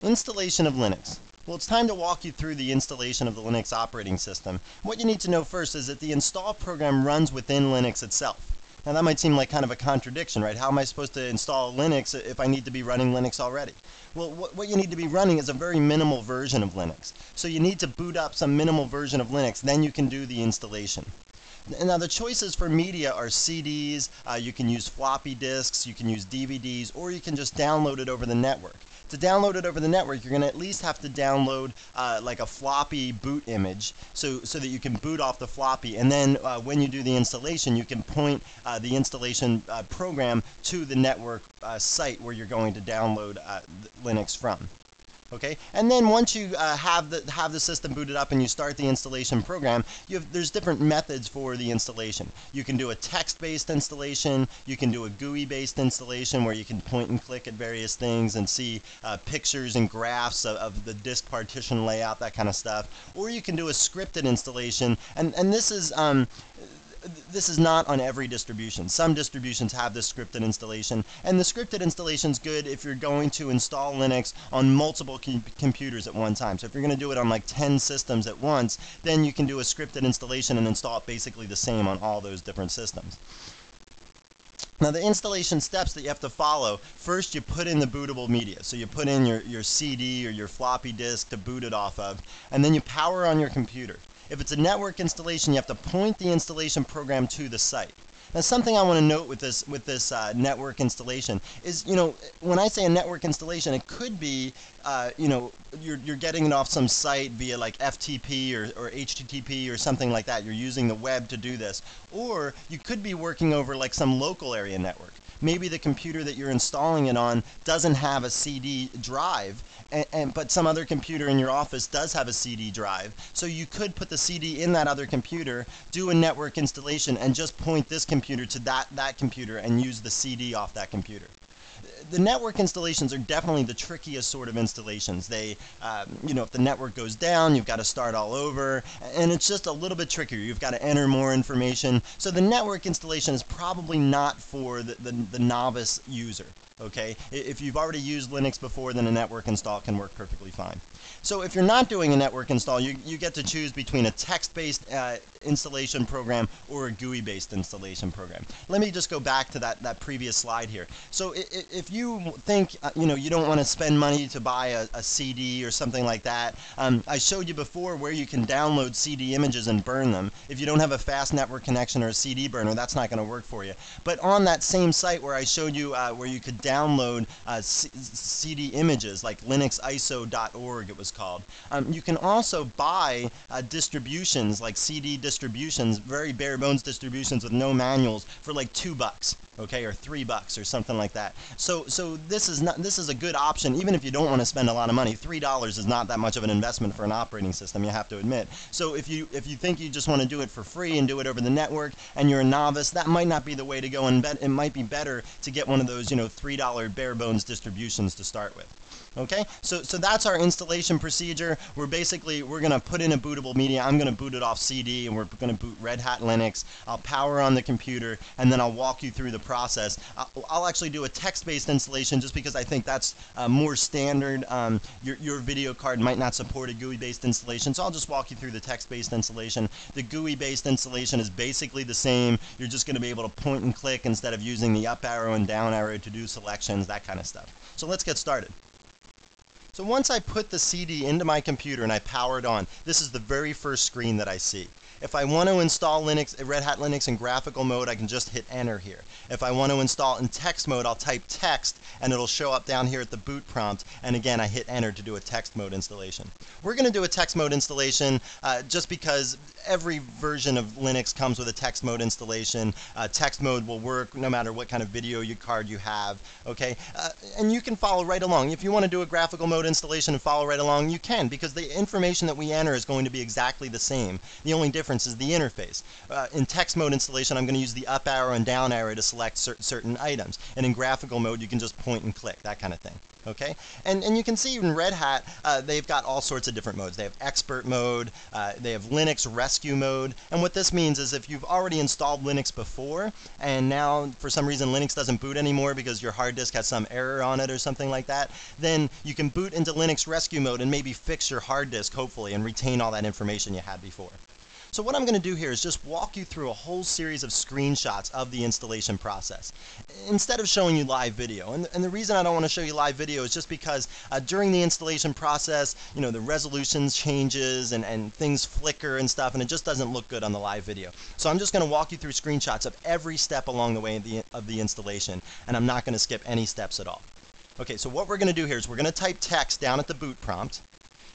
Installation of Linux. Well, it's time to walk you through the installation of the Linux operating system. What you need to know first is that the install program runs within Linux itself. Now that might seem like kind of a contradiction, right? How am I supposed to install Linux if I need to be running Linux already? Well, what you need to be running is a very minimal version of Linux. So you need to boot up some minimal version of Linux, then you can do the installation. Now the choices for media are CDs, you can use floppy disks, you can use DVDs, or you can just download it over the network. To download it over the network, you're going to at least have to download like a floppy boot image so that you can boot off the floppy. And then when you do the installation, you can point the installation program to the network site where you're going to download Linux from. Okay, and then once you have the system booted up and you start the installation program, there's different methods for the installation. You can do a text-based installation, you can do a GUI-based installation where you can point and click at various things and see pictures and graphs of the disk partition layout, that kind of stuff. Or you can do a scripted installation, and this is not on every distribution. Some distributions have this scripted installation, and the scripted installation is good if you're going to install Linux on multiple computers at one time. So if you're going to do it on like 10 systems at once, then you can do a scripted installation and install it basically the same on all those different systems. Now the installation steps that you have to follow, first you put in the bootable media. So you put in your CD or your floppy disk to boot it off of, and then you power on your computer. If it's a network installation, you have to point the installation program to the site. Now something I want to note with this network installation is, when I say a network installation, it could be, you're getting it off some site via like FTP or HTTP or something like that. You're using the web to do this. Or you could be working over like some local area network. Maybe the computer that you're installing it on doesn't have a CD drive, but some other computer in your office does have a CD drive. So you could put the CD in that other computer, do a network installation, and just point this computer to that computer and use the CD off that computer. The network installations are definitely the trickiest sort of installations. They, if the network goes down, you've got to start all over, and it's just a little bit trickier. You've got to enter more information. So the network installation is probably not for the novice user. Okay, if you've already used Linux before, then a network install can work perfectly fine. So if you're not doing a network install, you get to choose between a text-based installation program or a GUI-based installation program. Let me just go back to that previous slide here. So if you think you don't want to spend money to buy a CD or something like that, I showed you before where you can download CD images and burn them. If you don't have a fast network connection or a CD burner, that's not going to work for you. But on that same site where I showed you where you could download CD images, like linuxiso.org it was called. You can also buy distributions, like CD distributions, very bare bones distributions with no manuals for like $2, okay, or $3 or something like that. So this is a good option, even if you don't want to spend a lot of money. $3 is not that much of an investment for an operating system, you have to admit. So if you think you just want to do it for free and do it over the network, and you're a novice, that might not be the way to go, and it might be better to get one of those $3 bare bones distributions to start with. Okay, so that's our installation procedure. We're going to put in a bootable media. I'm going to boot it off CD, and we're going to boot Red Hat Linux. I'll power on the computer, and then I'll walk you through the process. I'll actually do a text-based installation just because I think that's more standard. Your video card might not support a GUI-based installation, so I'll just walk you through the text-based installation. The GUI-based installation is basically the same. You're just going to be able to point and click instead of using the up arrow and down arrow to do selections, that kind of stuff. So let's get started. So once I put the CD into my computer and I power it on, this is the very first screen that I see. If I want to install Red Hat Linux in graphical mode, I can just hit enter here. If I want to install in text mode, I'll type text and it'll show up down here at the boot prompt, and again I hit enter to do a text mode installation. We're going to do a text mode installation just because every version of Linux comes with a text mode installation. Text mode will work no matter what kind of video card you have, okay? And you can follow right along. If you want to do a graphical mode installation and follow right along, you can, because the information that we enter is going to be exactly the same. The only difference references the interface. In text mode installation, I'm going to use the up arrow and down arrow to select certain items. And in graphical mode, you can just point and click, that kind of thing. Okay, and you can see in Red Hat, they've got all sorts of different modes. They have expert mode, they have Linux rescue mode, and what this means is if you've already installed Linux before, and now for some reason Linux doesn't boot anymore because your hard disk has some error on it or something like that, then you can boot into Linux rescue mode and maybe fix your hard disk, hopefully, and retain all that information you had before. So what I'm going to do here is just walk you through a whole series of screenshots of the installation process instead of showing you live video. And the reason I don't want to show you live video is just because during the installation process, you know, the resolution changes and things flicker and stuff, and it just doesn't look good on the live video. So I'm just going to walk you through screenshots of every step along the way of the installation, and I'm not going to skip any steps at all. Okay, so what we're going to do here is we're going to type text down at the boot prompt.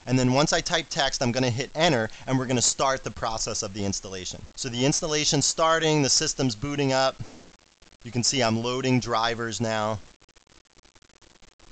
And then once I type text, I'm going to hit enter, and we're going to start the process of the installation. So the installation's starting, the system's booting up. You can see I'm loading drivers now.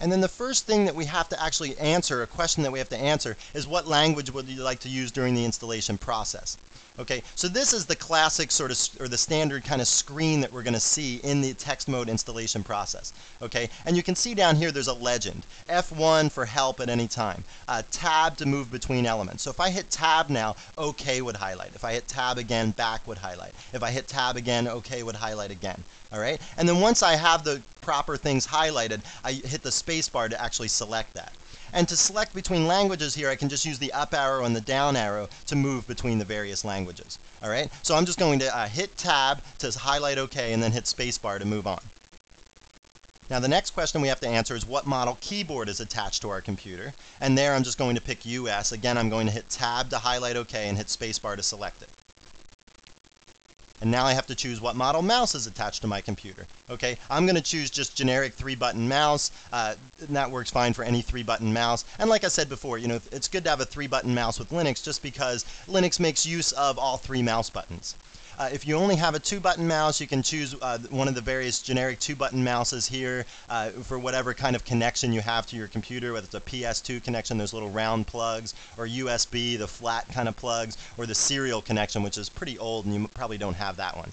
And then the first thing that we have to actually answer, a question that we have to answer, is what language would you like to use during the installation process? Okay, so this is the classic sort of, or the standard kind of screen that we're going to see in the text mode installation process. Okay, and you can see down here there's a legend. F1 for help at any time. Tab to move between elements. So if I hit tab now, OK would highlight. If I hit tab again, back would highlight. If I hit tab again, OK would highlight again. All right, and then once I have the proper things highlighted, I hit the space bar to actually select that. And to select between languages here, I can just use the up arrow and the down arrow to move between the various languages. All right, so I'm just going to hit tab to highlight OK and then hit spacebar to move on. Now the next question we have to answer is what model keyboard is attached to our computer. And there I'm just going to pick US. Again, I'm going to hit tab to highlight OK and hit spacebar to select it. And now I have to choose what model mouse is attached to my computer. Okay, I'm going to choose just generic 3-button mouse. And that works fine for any 3-button mouse. And like I said before, you know, it's good to have a 3-button mouse with Linux just because Linux makes use of all 3 mouse buttons. If you only have a 2-button mouse, you can choose one of the various generic 2-button mouses here for whatever kind of connection you have to your computer, whether it's a PS2 connection, those little round plugs, or USB, the flat kind of plugs, or the serial connection, which is pretty old and you probably don't have that one.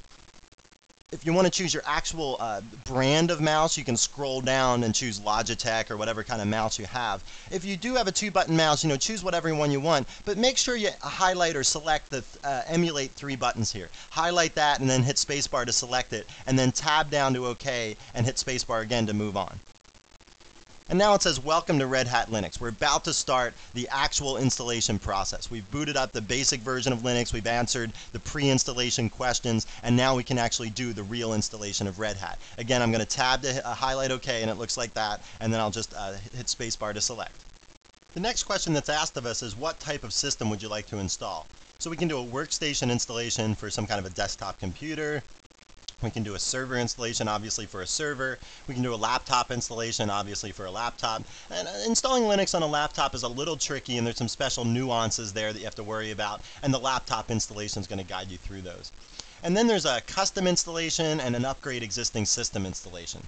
If you want to choose your actual brand of mouse, you can scroll down and choose Logitech or whatever kind of mouse you have. If you do have a 2-button mouse, you know, choose whatever one you want, but make sure you highlight or select the emulate 3 buttons here. Highlight that and then hit spacebar to select it, and then tab down to OK and hit spacebar again to move on. And now it says, welcome to Red Hat Linux. We're about to start the actual installation process. We've booted up the basic version of Linux, we've answered the pre-installation questions, and now we can actually do the real installation of Red Hat. Again, I'm going to tab to highlight OK, and it looks like that, and then I'll just hit spacebar to select. The next question that's asked of us is, what type of system would you like to install? So we can do a workstation installation for some kind of a desktop computer. We can do a server installation, obviously, for a server. We can do a laptop installation, obviously, for a laptop. And installing Linux on a laptop is a little tricky, and there's some special nuances there that you have to worry about, and the laptop installation is going to guide you through those. And then there's a custom installation and an upgrade existing system installation.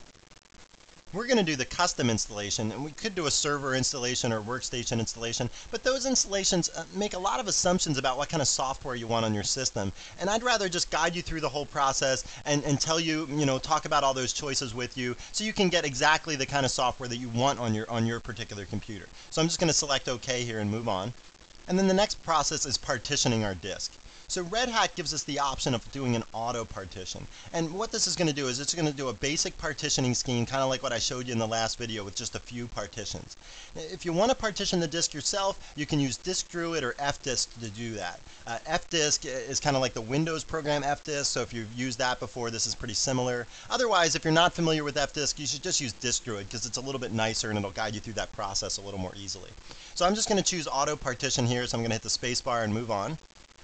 We're going to do the custom installation, and we could do a server installation or workstation installation, but those installations make a lot of assumptions about what kind of software you want on your system. And I'd rather just guide you through the whole process and tell you, talk about all those choices with you so you can get exactly the kind of software that you want on your particular computer. So I'm just going to select OK here and move on. And then the next process is partitioning our disk. So Red Hat gives us the option of doing an auto partition. And what this is going to do is it's going to do a basic partitioning scheme, kind of like what I showed you in the last video with just a few partitions. If you want to partition the disk yourself, you can use Disk Druid or Fdisk to do that. Fdisk is kind of like the Windows program Fdisk, so if you've used that before, this is pretty similar. Otherwise, if you're not familiar with Fdisk, you should just use Disk Druid because it's a little bit nicer and it'll guide you through that process a little more easily. So I'm just going to choose auto partition here, so I'm going to hit the spacebar and move on.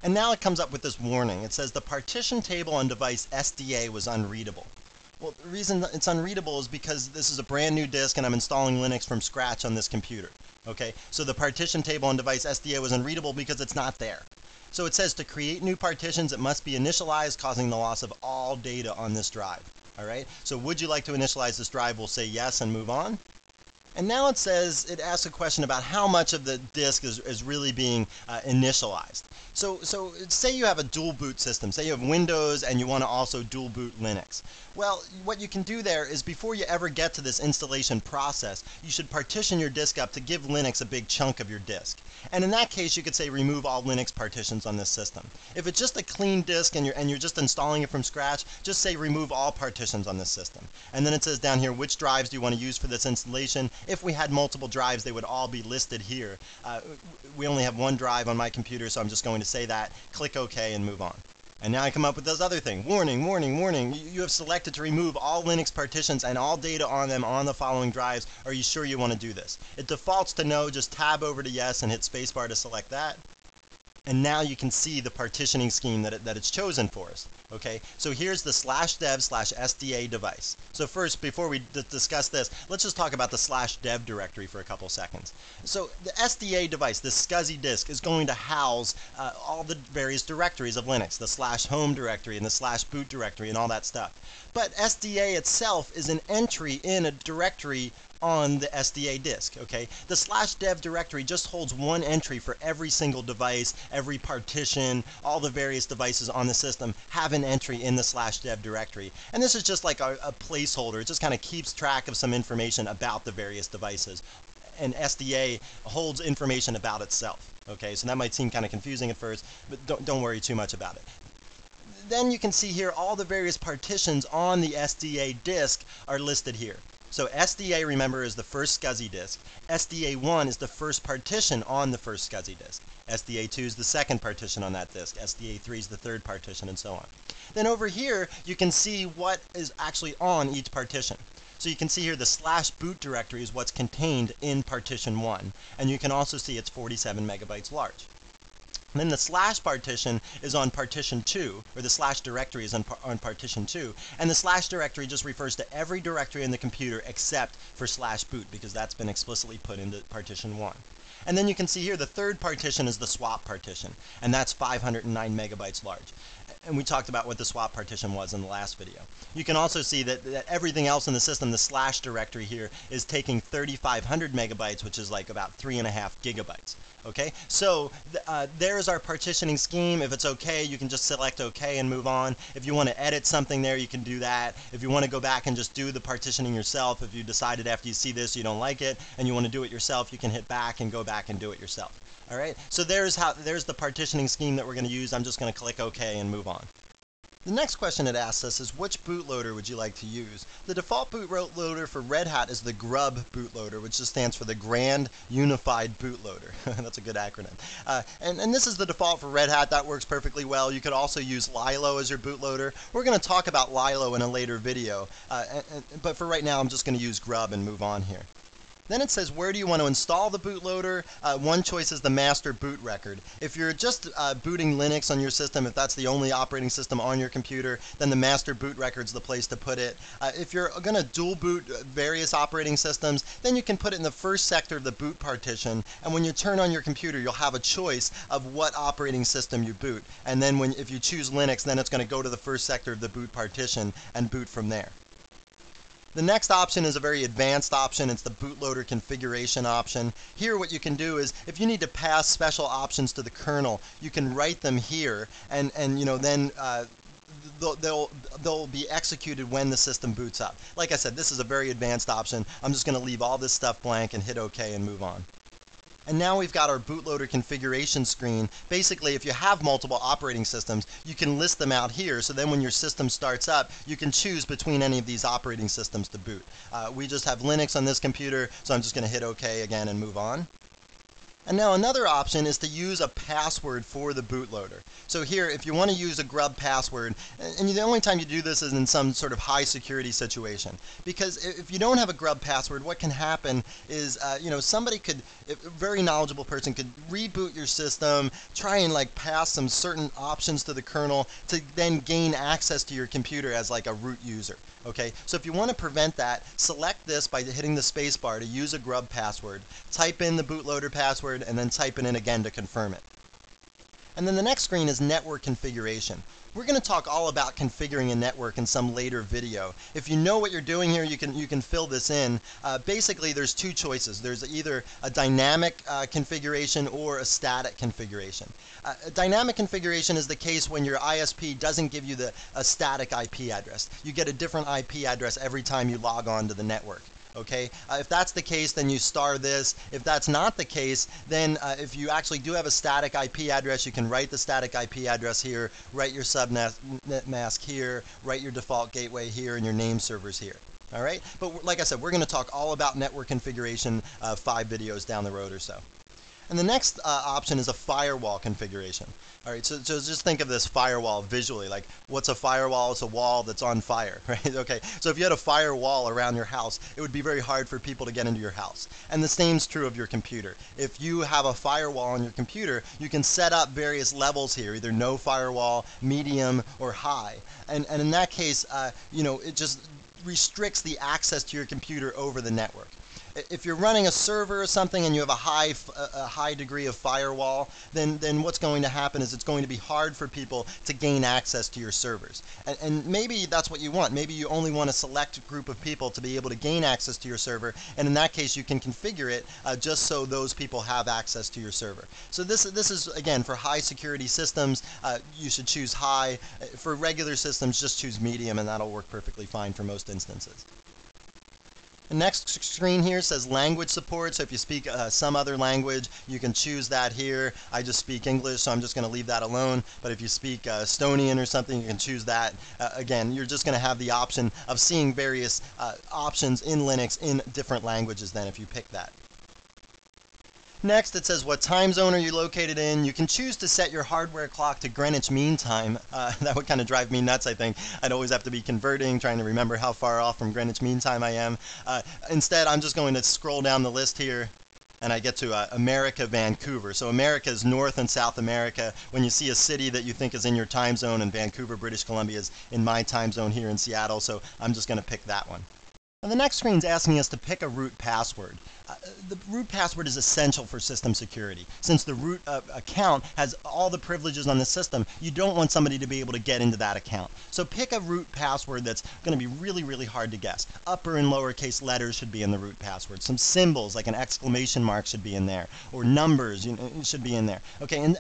And now it comes up with this warning. It says the partition table on device SDA was unreadable. Well, the reason it's unreadable is because this is a brand new disk and I'm installing Linux from scratch on this computer. Okay, so the partition table on device SDA was unreadable because it's not there. So it says to create new partitions, it must be initialized, causing the loss of all data on this drive. All right, so would you like to initialize this drive? We'll say yes and move on. And now it says, it asks a question about how much of the disk is really being initialized. So say you have a dual boot system. Say you have Windows and you want to also dual boot Linux. Well, what you can do there is before you ever get to this installation process, you should partition your disk up to give Linux a big chunk of your disk. And in that case, you could say remove all Linux partitions on this system. If it's just a clean disk and you're just installing it from scratch, just say remove all partitions on this system. And then it says down here which drives do you want to use for this installation. If we had multiple drives, they would all be listed here. We only have one drive on my computer, so I'm just going to say that. Click OK and move on. And now I come up with this other thing. Warning, warning, warning. You have selected to remove all Linux partitions and all data on them on the following drives. Are you sure you want to do this? It defaults to no. Just tab over to yes and hit spacebar to select that. And now you can see the partitioning scheme that it's chosen for us. Okay, so here's the /dev/SDA device. So first, before we discuss this, let's just talk about the /dev directory for a couple seconds. So the SDA device, this SCSI disk, is going to house all the various directories of Linux, the /home directory and the /boot directory and all that stuff. But SDA itself is an entry in a directory on the SDA disk, okay? The /dev directory just holds one entry for every single device, every partition, all the various devices on the system have an entry in the /dev directory. And this is just like a placeholder. It just kind of keeps track of some information about the various devices. And SDA holds information about itself, okay? So that might seem kind of confusing at first, but don't worry too much about it. Then you can see here all the various partitions on the SDA disk are listed here. So SDA, remember, is the first SCSI disk. SDA1 is the first partition on the first SCSI disk. SDA2 is the second partition on that disk. SDA3 is the third partition, and so on. Then over here, you can see what is actually on each partition. So you can see here the /boot directory is what's contained in partition 1. And you can also see it's 47 megabytes large. And then the / partition is on partition 2, or the / directory is on partition 2, and the / directory just refers to every directory in the computer except for /boot, because that's been explicitly put into partition 1. And then you can see here the third partition is the swap partition, and that's 509 megabytes large. And we talked about what the swap partition was in the last video. You can also see that everything else in the system, the / directory here, is taking 3,500 megabytes, which is like about 3.5 gigabytes. Okay, so there's our partitioning scheme. If it's okay, you can just select OK and move on. If you want to edit something there, you can do that. If you want to go back and just do the partitioning yourself, if you decided after you see this you don't like it and you want to do it yourself, you can hit back and go back and do it yourself. All right, so there's the partitioning scheme that we're going to use. I'm just going to click OK and move on. The next question it asks us is, which bootloader would you like to use? The default bootloader for Red Hat is the GRUB bootloader, which just stands for the Grand Unified Bootloader. That's a good acronym. And this is the default for Red Hat. That works perfectly well. You could also use Lilo as your bootloader. We're going to talk about Lilo in a later video, but for right now I'm just going to use GRUB and move on here. Then it says, where do you want to install the bootloader? One choice is the master boot record. If you're just booting Linux on your system, if that's the only operating system on your computer, then the master boot record's the place to put it. If you're going to dual boot various operating systems, then you can put it in the first sector of the boot partition, and when you turn on your computer, you'll have a choice of what operating system you boot. And then if you choose Linux, then it's going to go to the first sector of the boot partition and boot from there. The next option is a very advanced option. It's the Bootloader Configuration option. Here what you can do is, if you need to pass special options to the kernel, you can write them here, and you know, then they'll be executed when the system boots up. Like I said, this is a very advanced option. I'm just going to leave all this stuff blank and hit OK and move on. And now we've got our bootloader configuration screen. Basically, if you have multiple operating systems, you can list them out here, so then when your system starts up, you can choose between any of these operating systems to boot. We just have Linux on this computer, so I'm just going to hit OK again and move on. And now another option is to use a password for the bootloader. So here, if you want to use a GRUB password, and the only time you do this is in some sort of high security situation. Because if you don't have a GRUB password, what can happen is, you know, somebody could, a very knowledgeable person could reboot your system, try and like pass some certain options to the kernel to then gain access to your computer as like a root user. Okay, so if you want to prevent that, select this by hitting the space bar to use a GRUB password, type in the bootloader password, and then type it in again to confirm it. And then the next screen is network configuration. We're going to talk all about configuring a network in some later video. If you know what you're doing here, you can fill this in. Basically, there's two choices. There's either a dynamic configuration or a static configuration. A dynamic configuration is the case when your ISP doesn't give you a static IP address. You get a different IP address every time you log on to the network. Okay, if that's the case, then you star this. If that's not the case, then if you actually do have a static IP address, you can write the static IP address here, write your subnet mask here, write your default gateway here, and your name servers here. All right, but like I said, we're going to talk all about network configuration 5 videos down the road or so. And the next option is a firewall configuration. All right, so just think of this firewall visually. Like, what's a firewall? It's a wall that's on fire, right? Okay, so if you had a firewall around your house, it would be very hard for people to get into your house. And the same's true of your computer. If you have a firewall on your computer, you can set up various levels here, either no firewall, medium, or high. And in that case, you know, it just restricts the access to your computer over the network. If you're running a server or something and you have a high degree of firewall, then what's going to happen is it's going to be hard for people to gain access to your servers. And maybe that's what you want. Maybe you only want a select group of people to be able to gain access to your server, and in that case you can configure it just so those people have access to your server. So this is, again, for high security systems, you should choose high. For regular systems, just choose medium, and that'll work perfectly fine for most instances. The next screen here says language support, so if you speak some other language, you can choose that here. I just speak English, so I'm just going to leave that alone, but if you speak Estonian or something, you can choose that. Again, you're just going to have the option of seeing various options in Linux in different languages then if you pick that. Next, it says what time zone are you located in. You can choose to set your hardware clock to Greenwich Mean Time. That would kind of drive me nuts, I think. I'd always have to be converting, trying to remember how far off from Greenwich Mean Time I am. Instead, I'm just going to scroll down the list here, and I get to America, Vancouver. So America is North and South America. When you see a city that you think is in your time zone, and Vancouver, British Columbia is in my time zone here in Seattle, so I'm just going to pick that one. And the next screen is asking us to pick a root password. The root password is essential for system security. Since the root account has all the privileges on the system, you don't want somebody to be able to get into that account. So pick a root password that's going to be really, really hard to guess. Upper and lowercase letters should be in the root password. Some symbols like an exclamation mark should be in there, or numbers, you know, should be in there. Okay, and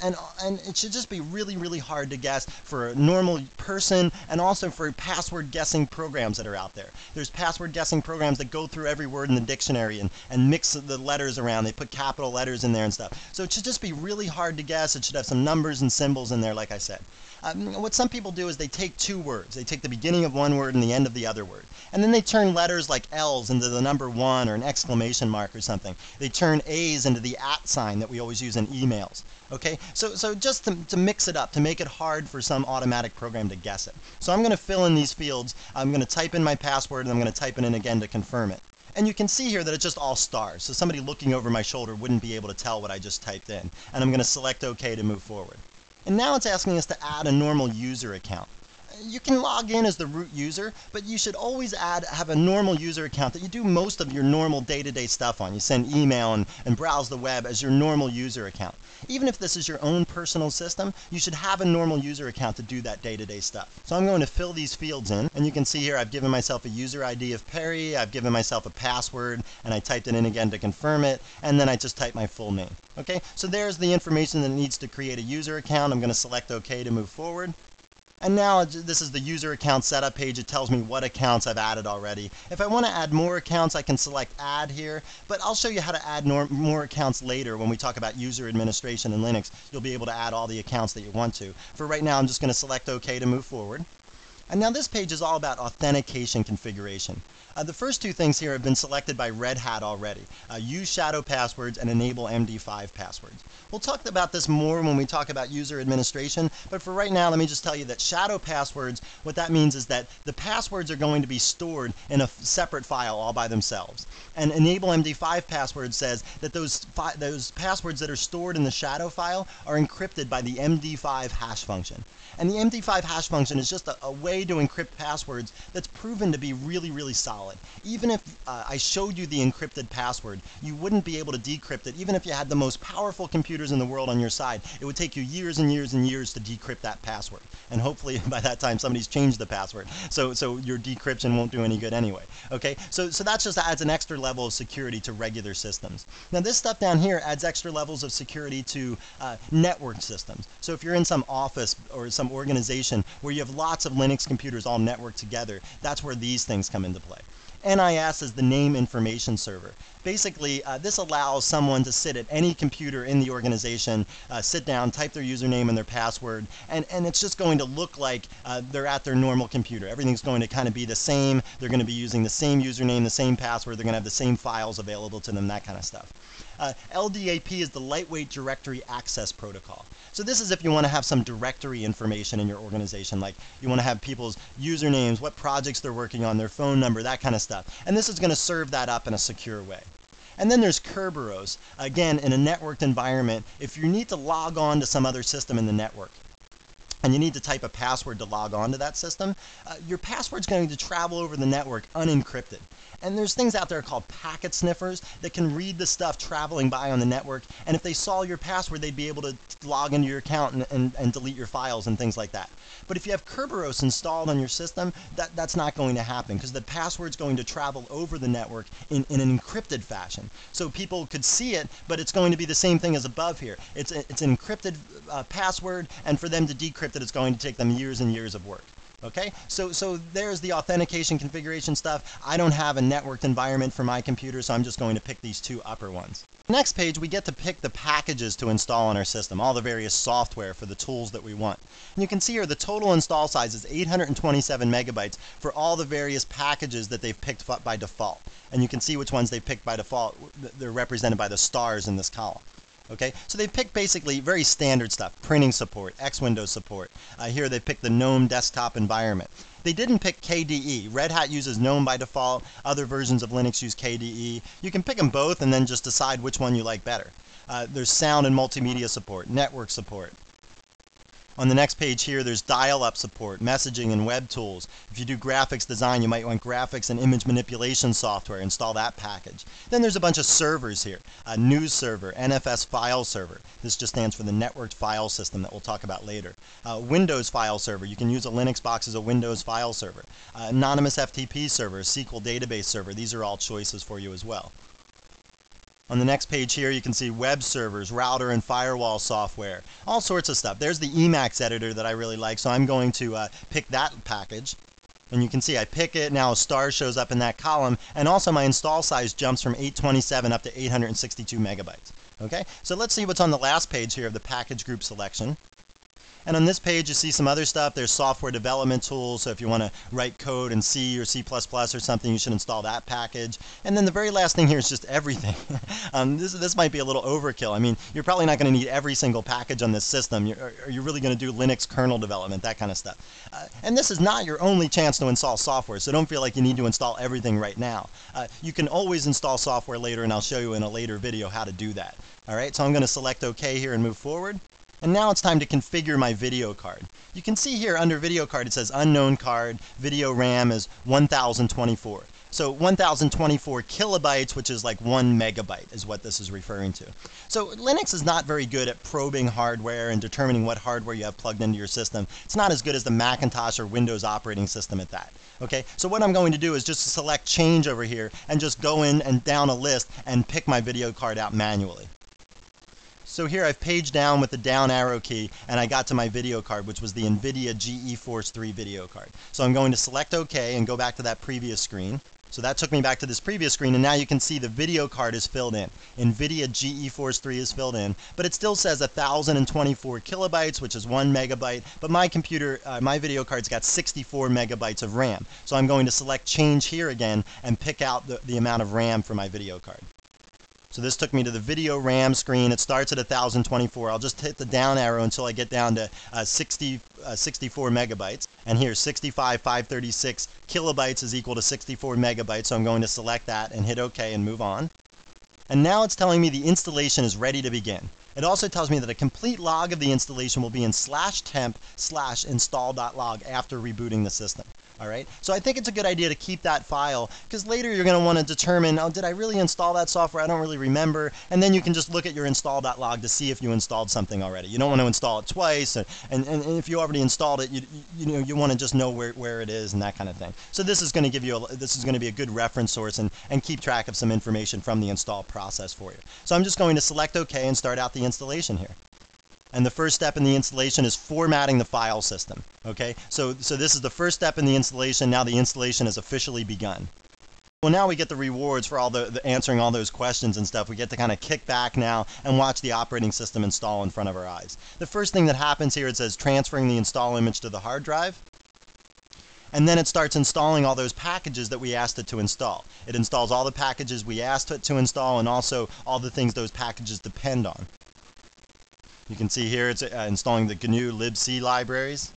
it should just be really, really hard to guess for a normal person, and also for password guessing programs that are out there. There's password guessing programs that go through every word in the dictionary and mix the letters around. They put capital letters in there and stuff. So it should just be really hard to guess. It should have some numbers and symbols in there, like I said. What some people do is they take two words. They take the beginning of one word and the end of the other word. And then they turn letters like L's into the number 1 or an exclamation mark or something. They turn A's into the @ sign that we always use in emails. Okay, so just to mix it up, to make it hard for some automatic program to guess it. So I'm going to fill in these fields. I'm going to type in my password, and I'm going to type it in again to confirm it. And you can see here that it's just all stars. So somebody looking over my shoulder wouldn't be able to tell what I just typed in. And I'm going to select OK to move forward. And now it's asking us to add a normal user account. You can log in as the root user, but you should always have a normal user account that you do most of your normal day-to-day stuff on. You send email and browse the web as your normal user account. Even if this is your own personal system, you should have a normal user account to do that day-to-day stuff. So I'm going to fill these fields in, and you can see here I've given myself a user ID of Perry, I've given myself a password, and I typed it in again to confirm it, and then I just typed my full name. Okay, so there's the information that needs to create a user account. I'm going to select OK to move forward. And now this is the user account setup page. It tells me what accounts I've added already. If I want to add more accounts, I can select add here, but I'll show you how to add more accounts later when we talk about user administration in Linux. You'll be able to add all the accounts that you want to. For right now, I'm just going to select OK to move forward. And now this page is all about authentication configuration. The first two things here have been selected by Red Hat already. Use shadow passwords and enable MD5 passwords. We'll talk about this more when we talk about user administration, but for right now, let me just tell you that shadow passwords, what that means is that the passwords are going to be stored in a separate file all by themselves. And enable MD5 password says that those passwords that are stored in the shadow file are encrypted by the MD5 hash function. And the MD5 hash function is just a way to encrypt passwords that's proven to be really, really solid. invalid. Even if I showed you the encrypted password, you wouldn't be able to decrypt it. Even if you had the most powerful computers in the world on your side, it would take you years and years and years to decrypt that password. And hopefully by that time somebody's changed the password. So your decryption won't do any good anyway. Okay, so that just adds an extra level of security to regular systems. Now this stuff down here adds extra levels of security to network systems. So if you're in some office or some organization where you have lots of Linux computers all networked together, that's where these things come into play. NIS is the name information server. Basically, this allows someone to sit at any computer in the organization, sit down, type their username and their password, and it's just going to look like they're at their normal computer. Everything's going to kind of be the same. They're going to be using the same username, the same password. They're going to have the same files available to them, that kind of stuff. LDAP is the Lightweight Directory Access Protocol. So this is if you want to have some directory information in your organization, like you want to have people's usernames, what projects they're working on, their phone number, that kind of stuff. And this is going to serve that up in a secure way. And then there's Kerberos. Again, in a networked environment, if you need to log on to some other system in the network, and you need to type a password to log on to that system, your password's going to travel over the network unencrypted. And there's things out there called packet sniffers that can read the stuff traveling by on the network, and if they saw your password, they'd be able to log into your account and delete your files and things like that. But if you have Kerberos installed on your system, that's not going to happen, because the password's going to travel over the network in an encrypted fashion. So people could see it, but it's going to be the same thing as above here. It's an encrypted password, and for them to decrypt it, it's going to take them years and years of work. Okay, so there's the authentication configuration stuff. I don't have a networked environment for my computer, so I'm just going to pick these two upper ones. Next page, we get to pick the packages to install on our system, all the various software for the tools that we want. And you can see here the total install size is 827 megabytes for all the various packages that they've picked by default. And you can see which ones they picked by default. They're represented by the stars in this column. Okay, so they picked basically very standard stuff: printing support, X Windows support. Here they picked the GNOME desktop environment. They didn't pick KDE. Red Hat uses GNOME by default. Other versions of Linux use KDE. You can pick them both and then just decide which one you like better. There's sound and multimedia support, network support. On the next page here, there's dial-up support, messaging, and web tools. If you do graphics design, you might want graphics and image manipulation software. Install that package. Then there's a bunch of servers here. News server, NFS file server. This just stands for the networked file system that we'll talk about later. Windows file server. You can use a Linux box as a Windows file server. Anonymous FTP server, SQL database server. These are all choices for you as well. On the next page here, you can see web servers, router and firewall software, all sorts of stuff. There's the Emacs editor that I really like, so I'm going to pick that package. And you can see I pick it, now a star shows up in that column, and also my install size jumps from 827 up to 862 megabytes. Okay, so let's see what's on the last page here of the package group selection. And on this page, you see some other stuff. There's software development tools, so if you want to write code in C or C++ or something, you should install that package. And then the very last thing here is just everything. This might be a little overkill. I mean, you're probably not going to need every single package on this system. Are you really going to do Linux kernel development, that kind of stuff? And this is not your only chance to install software, so don't feel like you need to install everything right now. You can always install software later, and I'll show you in a later video how to do that. All right, so I'm going to select OK here and move forward. And now it's time to configure my video card. You can see here under video card it says unknown card, video RAM is 1024. So 1024 kilobytes, which is like 1 megabyte, is what this is referring to. So Linux is not very good at probing hardware and determining what hardware you have plugged into your system. It's not as good as the Macintosh or Windows operating system at that. Okay, so what I'm going to do is just select change over here and just go in and down a list and pick my video card out manually. So here I've paged down with the down arrow key and I got to my video card, which was the NVIDIA GeForce 3 video card. So I'm going to select OK and go back to that previous screen. So that took me back to this previous screen, and now you can see the video card is filled in. NVIDIA GeForce 3 is filled in, but it still says 1024 kilobytes, which is 1 megabyte, but my computer, my video card's got 64 megabytes of RAM. So I'm going to select change here again and pick out the amount of RAM for my video card. So this took me to the video RAM screen. It starts at 1024. I'll just hit the down arrow until I get down to 64 megabytes. And here 65,536 kilobytes is equal to 64 megabytes. So I'm going to select that and hit OK and move on. And now it's telling me the installation is ready to begin. It also tells me that a complete log of the installation will be in /temp/install.log after rebooting the system. All right, so I think it's a good idea to keep that file, because later you're going to want to determine, oh, did I really install that software? I don't really remember. And then you can just look at your install.log to see if you installed something already. You don't want to install it twice, and if you already installed it, you want to just know where it is and that kind of thing. So this is going to give you this is going to be a good reference source and keep track of some information from the install process for you. So I'm just going to select OK and start out the installation here. And the first step in the installation is formatting the file system. Okay, so this is the first step in the installation. Now the installation has officially begun. Well, now we get the rewards for all the answering all those questions and stuff. We get to kind of kick back now and watch the operating system install in front of our eyes. The first thing that happens here, it says transferring the install image to the hard drive. And then it starts installing all those packages that we asked it to install. It installs all the packages we asked it to install and also all the things those packages depend on. You can see here it's installing the GNU libc libraries.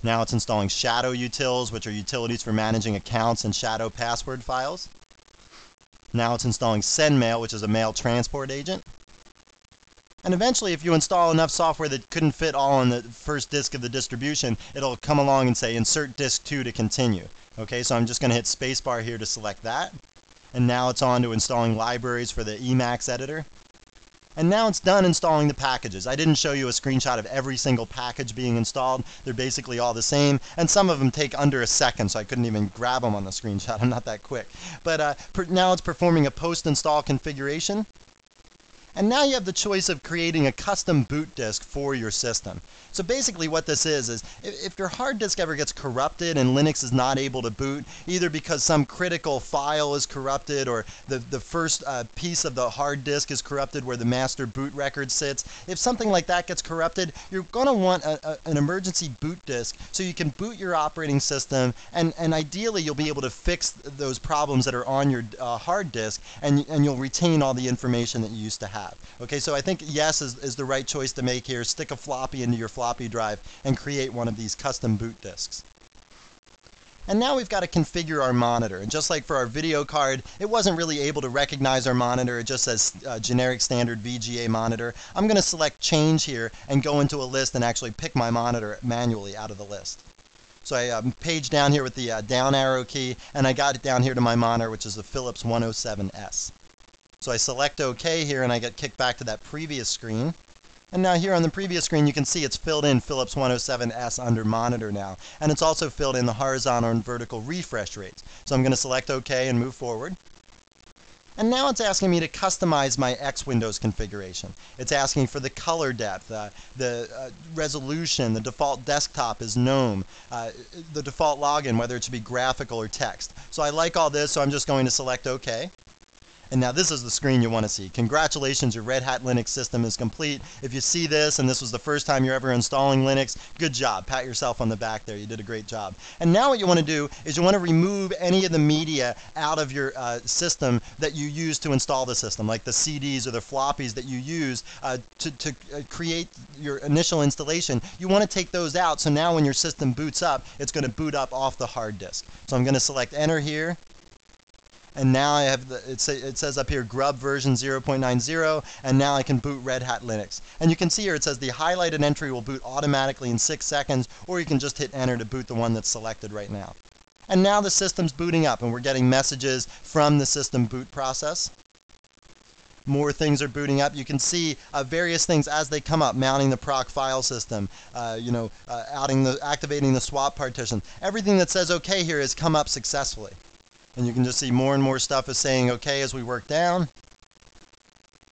Now it's installing shadow utils, which are utilities for managing accounts and shadow password files. Now it's installing sendmail, which is a mail transport agent. And eventually, if you install enough software that couldn't fit all on the first disk of the distribution, it'll come along and say insert disk 2 to continue. Okay, so I'm just going to hit spacebar here to select that. And now it's on to installing libraries for the Emacs editor. And now it's done installing the packages. I didn't show you a screenshot of every single package being installed. They're basically all the same, and some of them take under a second, so I couldn't even grab them on the screenshot. I'm not that quick. But now it's performing a post-install configuration. And now you have the choice of creating a custom boot disk for your system. So basically what this is if your hard disk ever gets corrupted and Linux is not able to boot, either because some critical file is corrupted or the first piece of the hard disk is corrupted where the master boot record sits, if something like that gets corrupted, you're going to want an emergency boot disk so you can boot your operating system, and ideally you'll be able to fix those problems that are on your hard disk, and you'll retain all the information that you used to have. Okay, so I think yes is the right choice to make here. Stick a floppy into your floppy drive and create one of these custom boot disks. And now we've got to configure our monitor. And just like for our video card, it wasn't really able to recognize our monitor. It just says generic standard VGA monitor. I'm going to select change here and go into a list and actually pick my monitor manually out of the list. So I page down here with the down arrow key, and I got it down here to my monitor, which is the Philips 107S. So I select OK here, and I get kicked back to that previous screen. And now here on the previous screen, you can see it's filled in Philips 107S under monitor now. And it's also filled in the horizontal and vertical refresh rates. So I'm going to select OK and move forward. And now it's asking me to customize my X Windows configuration. It's asking for the color depth, the resolution, the default desktop is GNOME, the default login, whether it should be graphical or text. So I like all this, so I'm just going to select OK. And now this is the screen you want to see. Congratulations, your Red Hat Linux system is complete. If you see this and this was the first time you're ever installing Linux, good job. Pat yourself on the back there. You did a great job. And now what you want to do is you want to remove any of the media out of your system that you use to install the system, like the CDs or the floppies that you use to create your initial installation. You want to take those out, so now when your system boots up, it's going to boot up off the hard disk. So I'm going to select Enter here. And now I have it says up here grub version 0.90, and now I can boot Red Hat Linux. And you can see here it says the highlighted entry will boot automatically in 6 seconds, or you can just hit enter to boot the one that's selected right now. And now the system's booting up, and we're getting messages from the system boot process. More things are booting up. You can see various things as they come up, mounting the proc file system, activating the swap partition. Everything that says OK here has come up successfully. And you can just see more and more stuff is saying OK as we work down.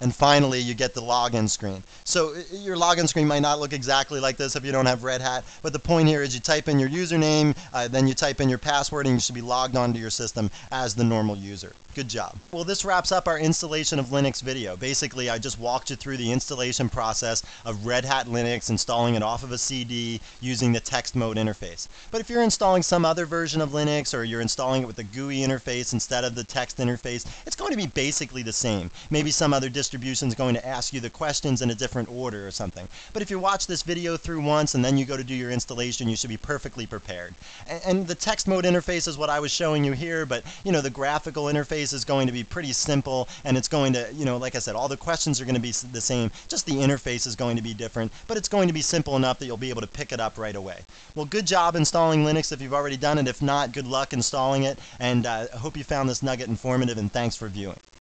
And finally, you get the login screen. So your login screen might not look exactly like this if you don't have Red Hat, but the point here is you type in your username, then you type in your password, and you should be logged onto your system as the normal user. Good job. Well, this wraps up our installation of Linux video. Basically, I just walked you through the installation process of Red Hat Linux, installing it off of a CD using the text mode interface. But if you're installing some other version of Linux, or you're installing it with the GUI interface instead of the text interface, it's going to be basically the same. Maybe some other distribution is going to ask you the questions in a different order or something. But if you watch this video through once and then you go to do your installation, you should be perfectly prepared. And the text mode interface is what I was showing you here, but you know, the graphical interface interface is going to be pretty simple, and it's going to, like I said, all the questions are going to be the same, just the interface is going to be different, but it's going to be simple enough that you'll be able to pick it up right away. Well, good job installing Linux if you've already done it. If not, good luck installing it, and I hope you found this nugget informative, and thanks for viewing.